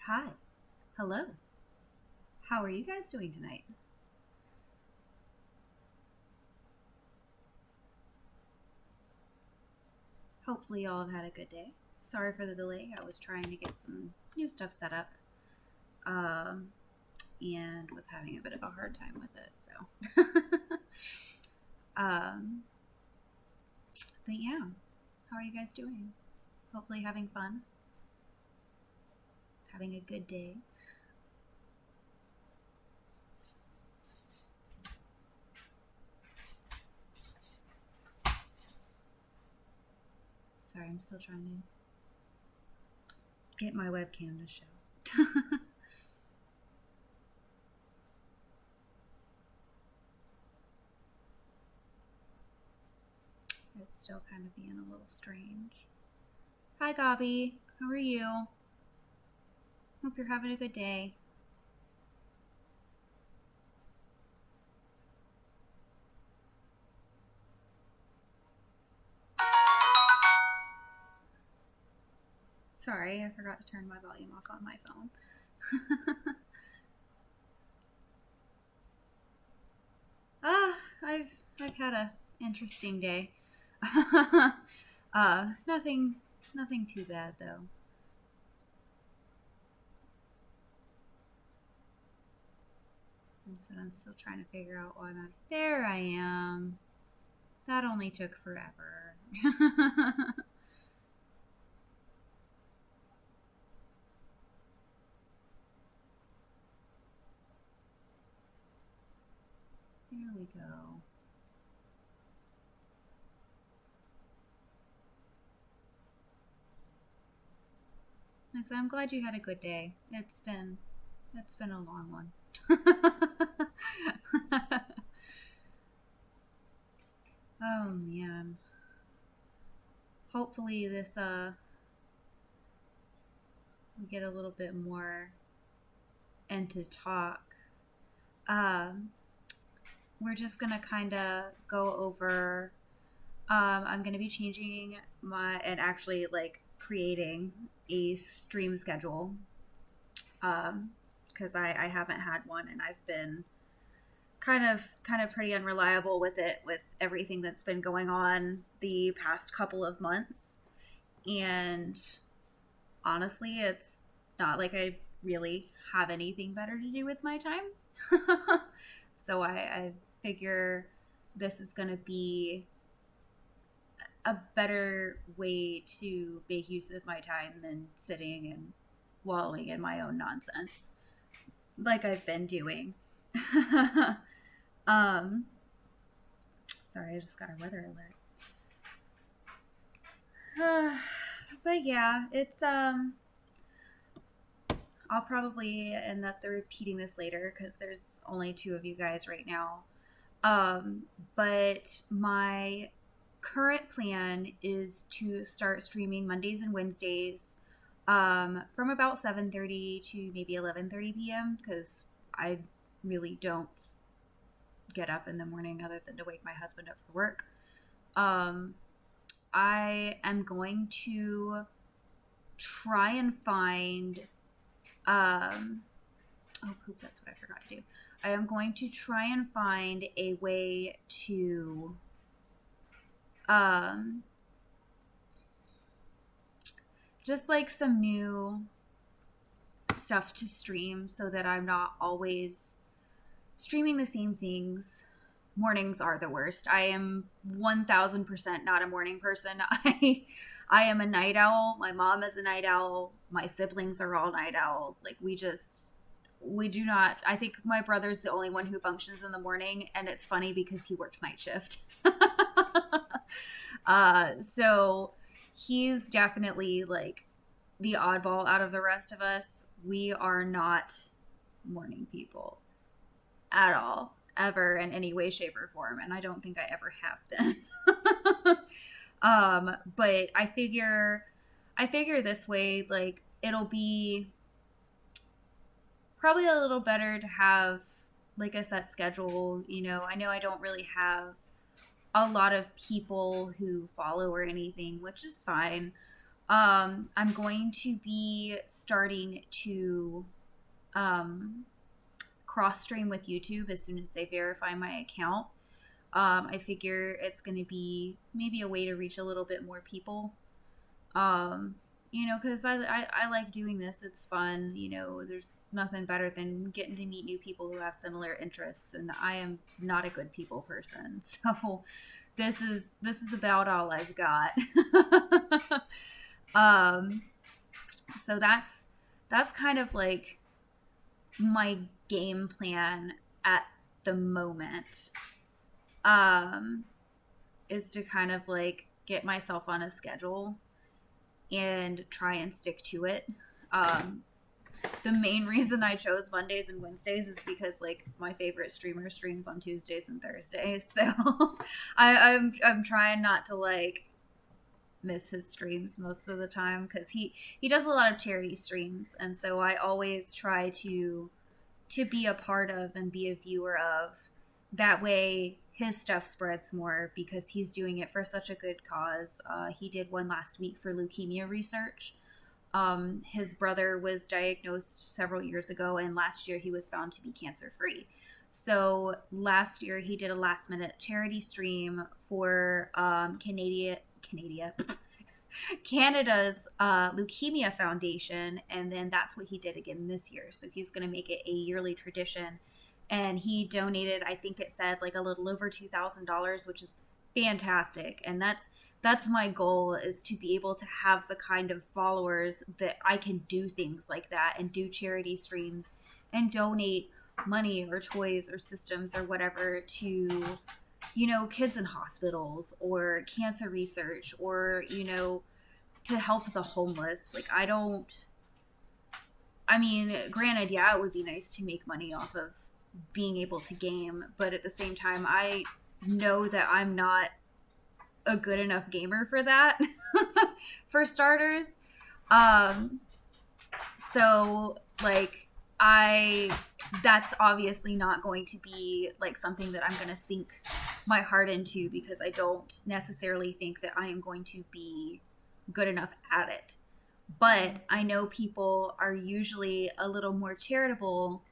Hi. Hello. How are you guys doing tonight? Hopefully, y'all have had a good day. Sorry for the delay. I was trying to get some new stuff set up um, and was having a bit of a hard time with it. Um, but yeah, how are you guys doing? Hopefully, having fun, having a good day. Sorry, I'm still trying to get my webcam to show. It's still kind of being a little strange. Hi, Gobby. How are you? Hope you're having a good day. Sorry, I forgot to turn my volume off on my phone. I've had a interesting day. Nothing too bad though. I'm still trying to figure out why I'm there. I am. That only took forever. There we go. So I'm glad you had a good day. It's been a long one. Oh man. Hopefully this we get a little bit more into talk. Um we're just gonna kind of go over. I'm gonna be changing my and actually like creating a stream schedule because I haven't had one and I've been kind of pretty unreliable with it with everything that's been going on the past couple of months. And honestly, it's not like I really have anything better to do with my time. So I figure this is going to be a better way to make use of my time than sitting and wallowing in my own nonsense like I've been doing. um Sorry, I just got a weather alert. But yeah, it's I'll probably end up repeating this later because there's only two of you guys right now. But my current plan is to start streaming Mondays and Wednesdays from about 7:30 to maybe 11:30 p.m. because I really don't get up in the morning other than to wake my husband up for work. Um, I am going to try and find oh poop, that's what I forgot to do. I am going to try and find a way to um just like some new stuff to stream so that I'm not always streaming the same things. Mornings are the worst. I am 1000% not a morning person. I am a night owl. My mom is a night owl. My siblings are all night owls. Like we do not. I think my brother's the only one who functions in the morning, and it's funny because he works night shift. So he's definitely like the oddball out of the rest of us. We are not morning people at all, ever, in any way, shape, or form, and I don't think I ever have been. But I figure this way, like it'll be probably a little better to have like a set schedule. I know I don't really have a lot of people who follow or anything, which is fine. I'm going to be starting to cross stream with YouTube as soon as they verify my account. I figure it's going to be maybe a way to reach a little bit more people. Because I like doing this. It's fun. There's nothing better than getting to meet new people who have similar interests. And I am not a good people person. So this is about all I've got. So that's kind of like my game plan at the moment. Is to kind of like get myself on a schedule and try and stick to it. The main reason I chose Mondays and Wednesdays is because like my favorite streamer streams on Tuesdays and Thursdays. So I'm trying not to like miss his streams most of the time because he does a lot of charity streams, and so I always try to be a part of and be a viewer of. That way his stuff spreads more because he's doing it for such a good cause. He did one last week for leukemia research. His brother was diagnosed several years ago, and last year he was found to be cancer-free. So last year he did a last-minute charity stream for Canada's Leukemia Foundation, and then that's what he did again this year. So he's going to make it a yearly tradition. And he donated, I think it said like a little over $2,000, which is fantastic. And that's my goal, is to be able to have the kind of followers that I can do things like that and do charity streams and donate money or toys or systems or whatever to, kids in hospitals or cancer research or, to help the homeless. Like granted, yeah, it would be nice to make money off of being able to game, but at the same time I know that I'm not a good enough gamer for that. For starters. So like that's obviously not going to be like something that I'm going to sink my heart into, because I don't necessarily think that I am going to be good enough at it. But I know people are usually a little more charitable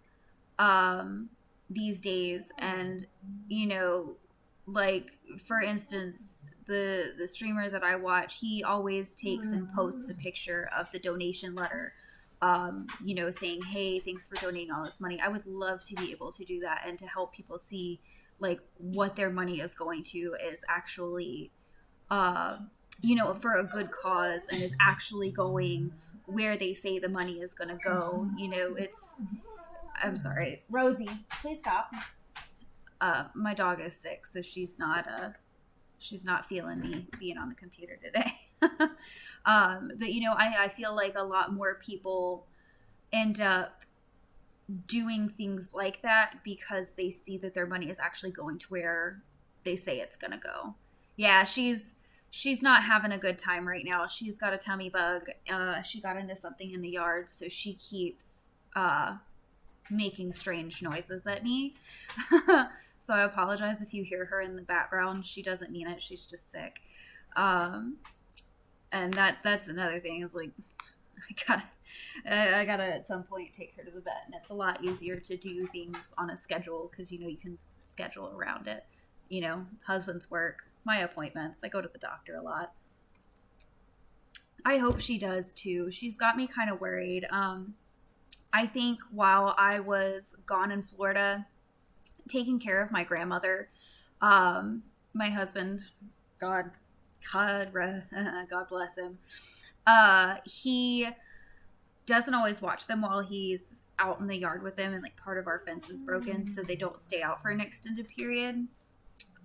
these days, and like for instance, the streamer that I watch, he always takes and posts a picture of the donation letter, saying, hey, thanks for donating all this money. I would love to be able to do that and to help people see like what their money is going to is actually for a good cause and is actually going where they say the money is going to go. I'm sorry, Rosie, please stop. My dog is sick, so she's not feeling me being on the computer today. But I feel like a lot more people end up doing things like that because they see that their money is actually going to where they say it's gonna go. Yeah, she's not having a good time right now. She's got a tummy bug. She got into something in the yard, so she keeps making strange noises at me. So I apologize if you hear her in the background. She doesn't mean it. She's just sick. And that's another thing, is like I gotta at some point take her to the vet, and it's a lot easier to do things on a schedule because you can schedule around it. Husband's work, my appointments. I go to the doctor a lot. I hope she does too. She's got me kind of worried. I think while I was gone in Florida taking care of my grandmother, my husband, God bless him, he doesn't always watch them while he's out in the yard with them, and like part of our fence is broken, so they don't stay out for an extended period.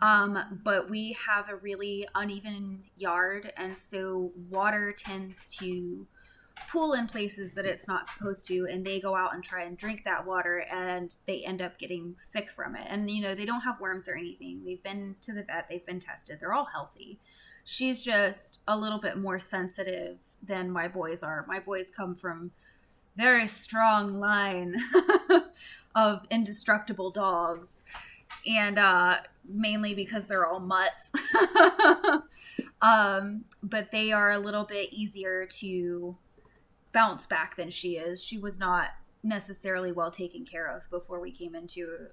But we have a really uneven yard, and so water tends to pool in places that it's not supposed to, and they go out and try and drink that water, and they end up getting sick from it. And they don't have worms or anything. They've been to the vet, they've been tested, they're all healthy. She's just a little bit more sensitive than my boys are. My boys come from very strong line of indestructible dogs, and mainly because they're all mutts. But they are a little bit easier to bounce back than she is. She was not necessarily well taken care of before we came into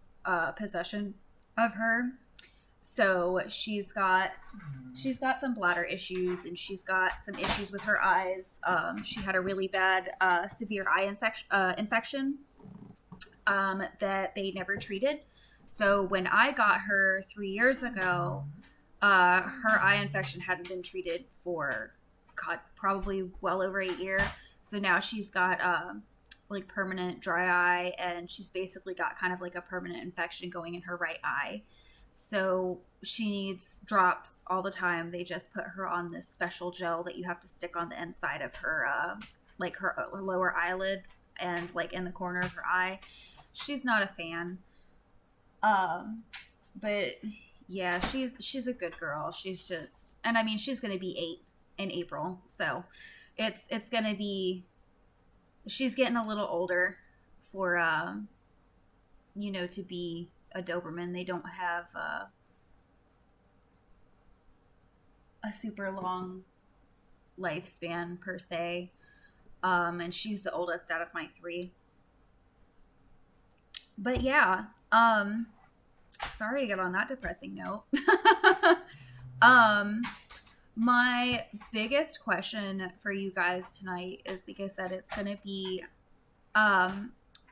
possession of her. So she's got some bladder issues, and she's got some issues with her eyes. She had a really bad severe eye infection that they never treated. So when I got her 3 years ago, her eye infection hadn't been treated for probably well over a year. So now she's got like permanent dry eye, and she's basically got kind of like a permanent infection going in her right eye. So she needs drops all the time. They just put her on this special gel that you have to stick on the inside of her, like her lower eyelid and like in the corner of her eye. She's not a fan. But yeah, she's a good girl. She's just, and I mean, she's going to be 8 in April. So it's going to be, she's getting a little older for, to be a Doberman. They don't have a super long lifespan per se. And she's the oldest out of my 3. But yeah, sorry to get on that depressing note. My biggest question for you guys tonight is, like I said, it's going to be,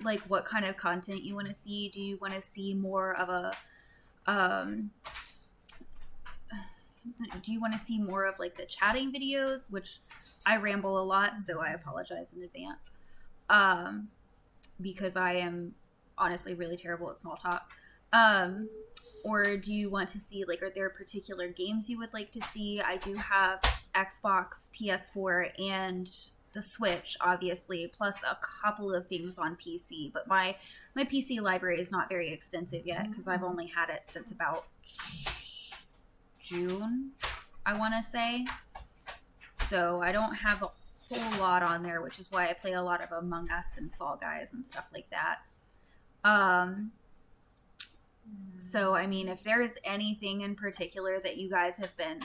like what kind of content you want to see. Do you want to see more of a, do you want to see more of like the chatting videos, which I ramble a lot, so I apologize in advance, because I am honestly really terrible at small talk. Or do you want to see, like, are there particular games you would like to see? I do have Xbox, PS4, and the Switch, obviously, plus a couple of things on PC. But my PC library is not very extensive yet, because I've only had it since about June, I want to say. So I don't have a whole lot on there, which is why I play a lot of Among Us and Fall Guys and stuff like that. So, I mean, if there's anything in particular that you guys have been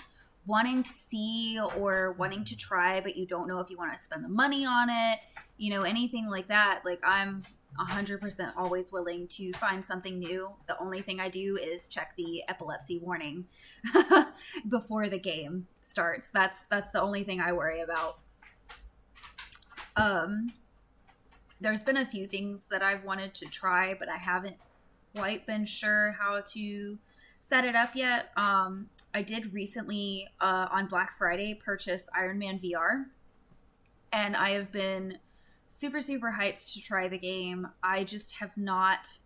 wanting to see or wanting to try, but you don't know if you want to spend the money on it, anything like that, like, I'm 100% always willing to find something new. The only thing I do is check the epilepsy warning before the game starts. That's the only thing I worry about. There's been a few things that I've wanted to try, but I haven't quite been sure how to set it up yet. I did recently, on Black Friday, purchase Iron Man VR, and I have been super, super hyped to try the game. I just have not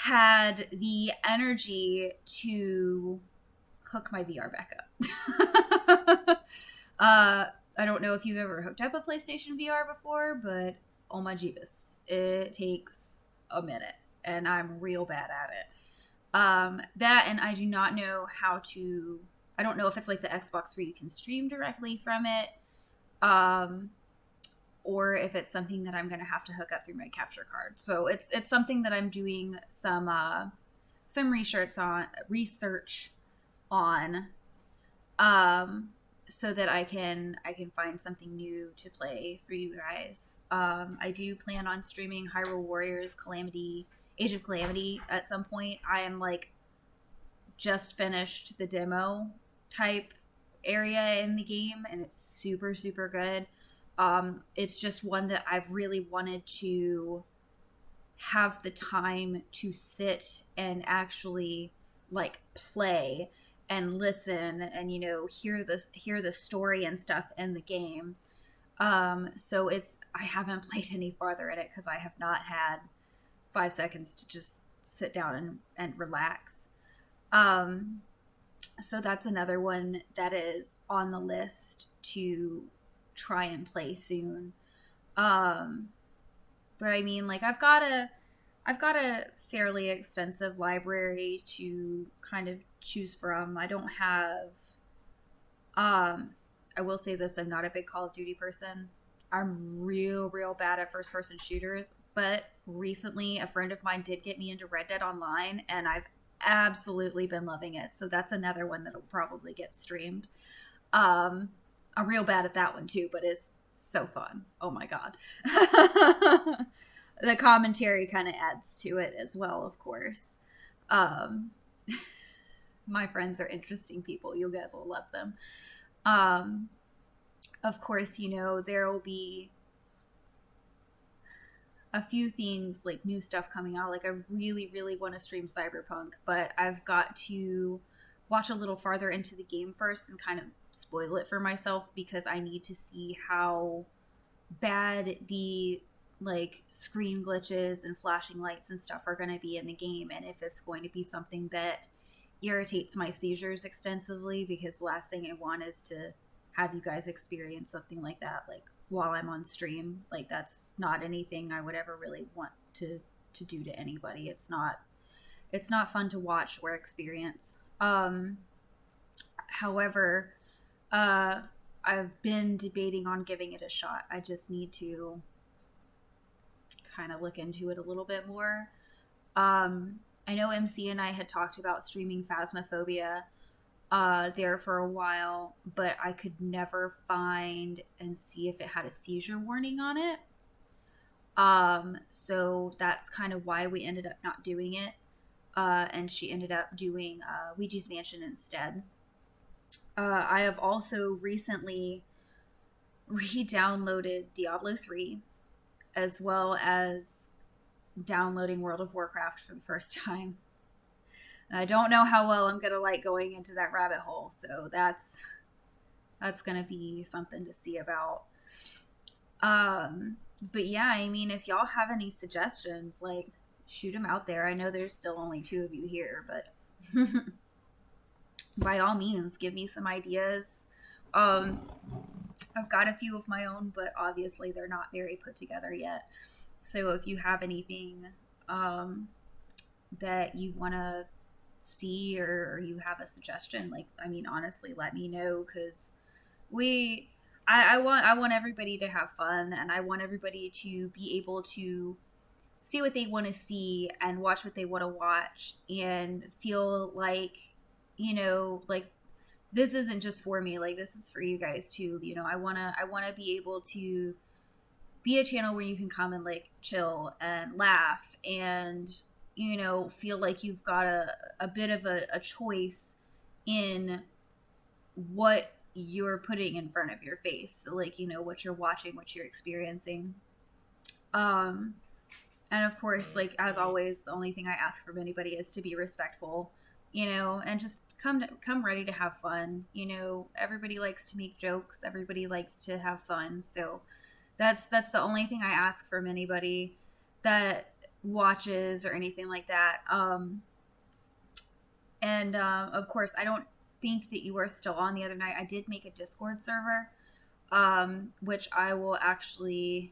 had the energy to hook my VR back up. I don't know if you've ever hooked up a PlayStation VR before, but oh my jeebus, it takes a minute. And I'm real bad at it. That, and I do not know how to, I don't know if it's like the Xbox where you can stream directly from it, or if it's something that I'm going to have to hook up through my capture card. So it's something that I'm doing some research on, so that I can find something new to play for you guys. I do plan on streaming Hyrule Warriors Age of Calamity at some point. I am like just finished the demo type area in the game, and it's super, super good. It's just one that I've really wanted to have the time to sit and actually like play and listen and hear the story and stuff in the game. So I haven't played any farther in it because I have not had 5 seconds to just sit down and relax. So that's another one that is on the list to try and play soon. But I mean, like, I've got a fairly extensive library to kind of choose from. I don't have, I will say this, I'm not a big Call of Duty person. I'm real bad at first person shooters, but recently a friend of mine did get me into Red Dead Online, and I've absolutely been loving it. So that's another one that'll probably get streamed. I'm real bad at that one too, but it's so fun. Oh my god. The commentary kind of adds to it as well, of course. Um, my friends are interesting people. You guys will love them. Of course, there will be a few things like new stuff coming out. Like I really, really want to stream Cyberpunk, but I've got to watch a little farther into the game first and kind of spoil it for myself because I need to see how bad the like screen glitches and flashing lights and stuff are going to be in the game, and if it's going to be something that irritates my seizures extensively, because the last thing I want is to have you guys experience something like that like while I'm on stream. Like that's not anything I would ever really want to do to anybody. It's not fun to watch or experience. However, I've been debating on giving it a shot. I just need to kind of look into it a little bit more. I know MC and I had talked about streaming Phasmophobia there for a while, but I could never find and see if it had a seizure warning on it. So that's kind of why we ended up not doing it. And she ended up doing Ouija's Mansion instead. I have also recently re-downloaded Diablo 3, as well as downloading World of Warcraft for the first time. And I don't know how well I'm going to like going into that rabbit hole, so that's going to be something to see about. But yeah, I mean, if y'all have any suggestions, like, shoot them out there. I know there's still only 2 of you here, but by all means, give me some ideas. I've got a few of my own, but obviously they're not very put together yet. So if you have anything that you want to see, or you have a suggestion, like, I mean, honestly, let me know, because I want everybody to have fun, and I want everybody to be able to see what they want to see and watch what they want to watch and feel like, like this isn't just for me, like this is for you guys too. I want to be able to be a channel where you can come and like chill and laugh and, feel like you've got a bit of a choice in what you're putting in front of your face. So like, what you're watching, what you're experiencing. And of course, like, as always, the only thing I ask from anybody is to be respectful, and just come ready to have fun. Everybody likes to make jokes. Everybody likes to have fun. So that's the only thing I ask from anybody that watches or anything like that. And of course, I don't think that you were still on the other night. I did make a Discord server, which I will actually...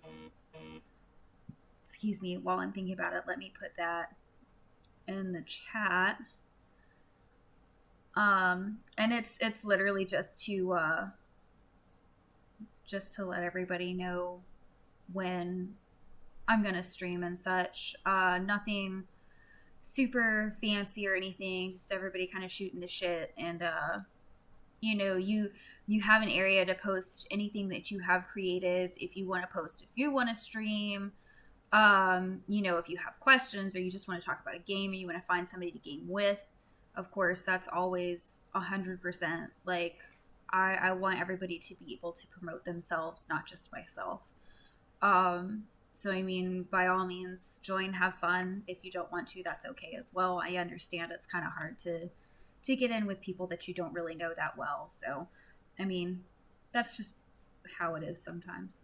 Excuse me, while I'm thinking about it, let me put that in the chat. And it's literally just to let everybody know when I'm gonna stream and such. Nothing super fancy or anything, just everybody kind of shooting the shit, and you have an area to post anything that you have creative. If you want to post, if you want to stream, if you have questions, or you just want to talk about a game, or you want to find somebody to game with, of course, that's always 100%. Like, I want everybody to be able to promote themselves, not just myself. So, I mean, by all means, join, have fun. If you don't want to, that's okay as well. I understand it's kind of hard to get in with people that you don't really know that well. So, I mean, that's just how it is sometimes.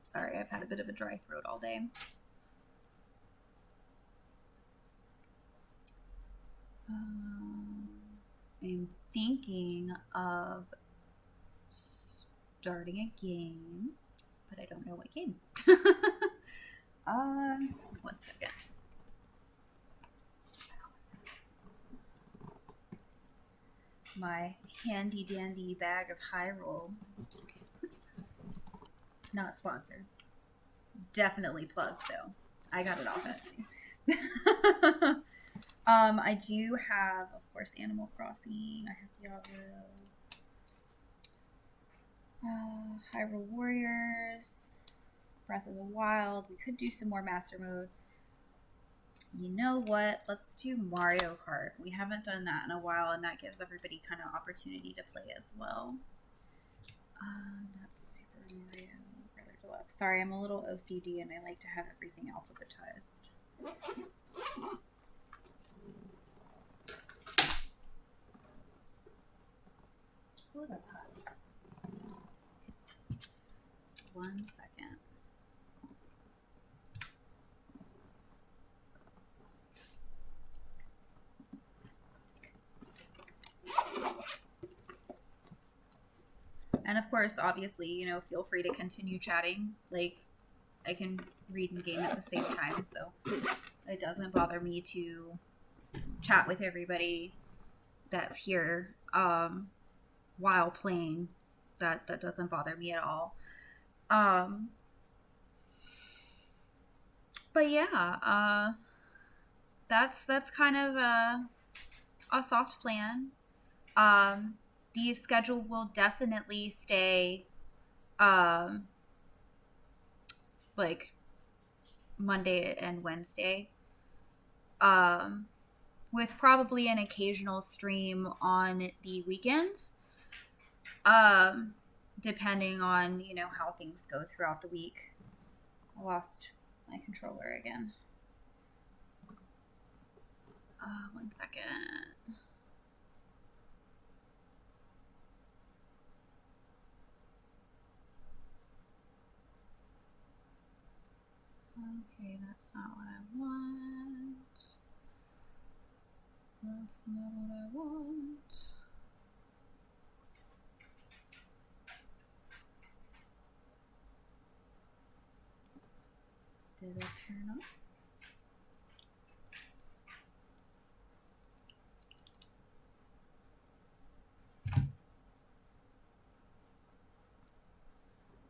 Sorry, I've had a bit of a dry throat all day. I'm thinking of starting a game, but I don't know what game. 1 second. My handy dandy bag of Hyrule. Not sponsored. definitely plugged, so I got it off Etsy. I do have, of course, Animal Crossing. I have Diablo. Hyrule Warriors. Breath of the Wild. We could do some more Master Mode. You know what? Let's do Mario Kart. We haven't done that in a while, and that gives everybody kind of opportunity to play as well. That's Super Mario Brother Deluxe. Sorry, I'm a little OCD, and I like to have everything alphabetized. Oh, that's hot. 1 second. And of course, obviously, you know, feel free to continue chatting. Like, I can read and game at the same time, so it doesn't bother me to chat with everybody that's here while playing. That doesn't bother me at all. But yeah, that's kind of a soft plan. The schedule will definitely stay like Monday and Wednesday, with probably an occasional stream on the weekend, depending on, you know, how things go throughout the week. I lost my controller again. 1 second. Okay, that's not what I want. That's not what I want. Did it turn off?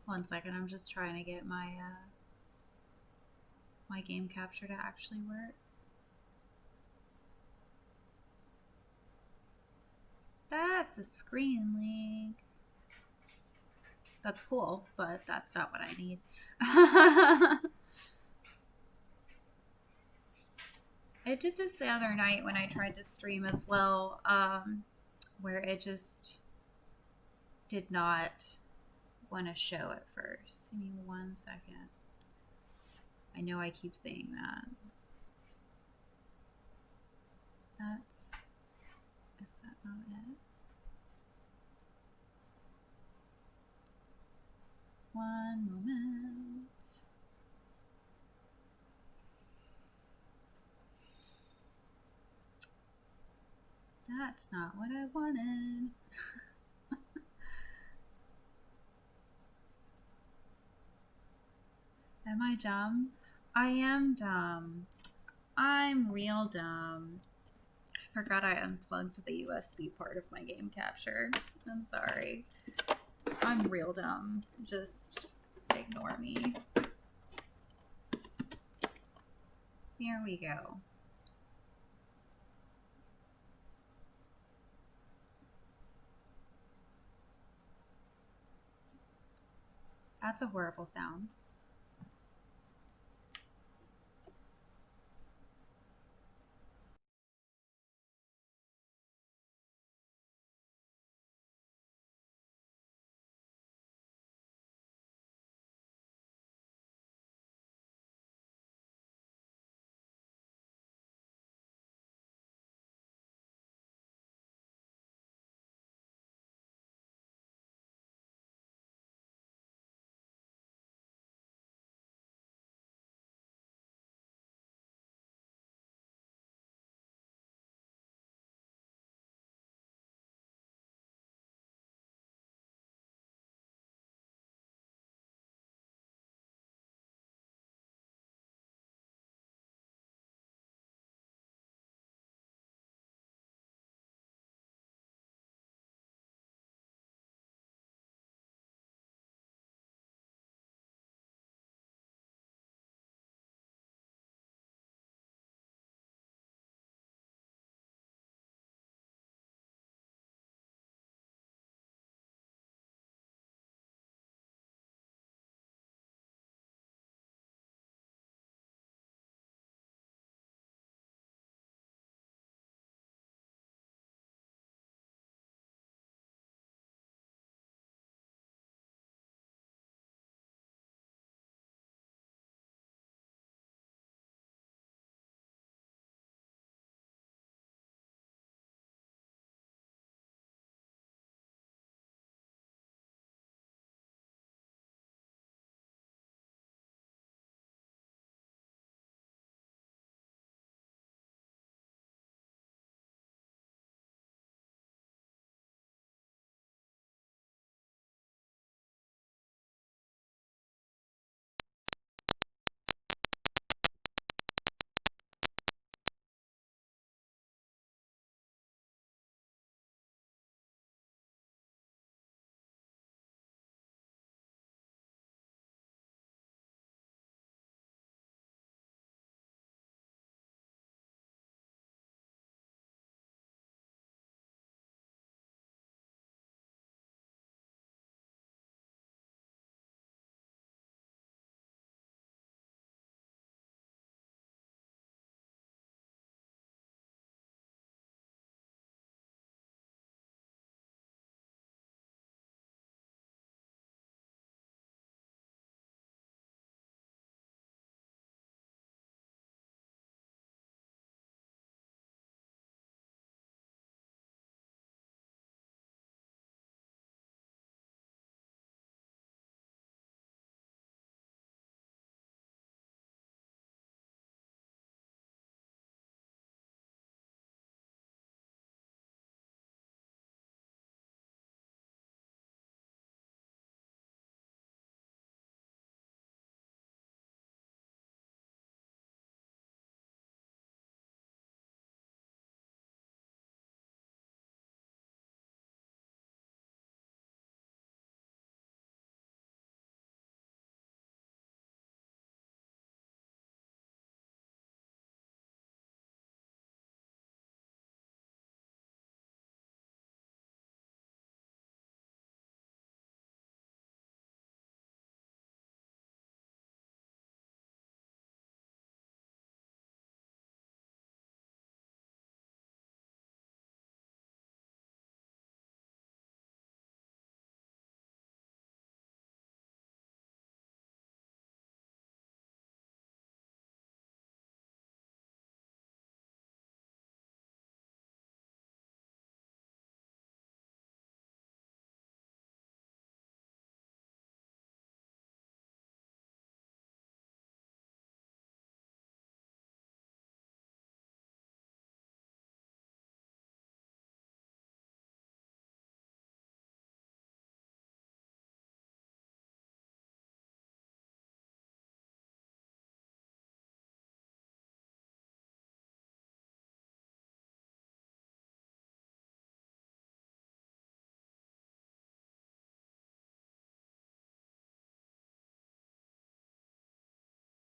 One second, I'm just trying to get my my game capture to actually work. That's a screen link. That's cool, but that's not what I need. I did this the other night when I tried to stream as well, where it just did not want to show at first. Give me 1 second. I know I keep saying that. Is that not it? 1 moment. That's not what I wanted. Am I dumb? I am dumb. I'm real dumb. I forgot I unplugged the USB part of my game capture. I'm sorry. I'm real dumb. Just ignore me. Here we go. That's a horrible sound.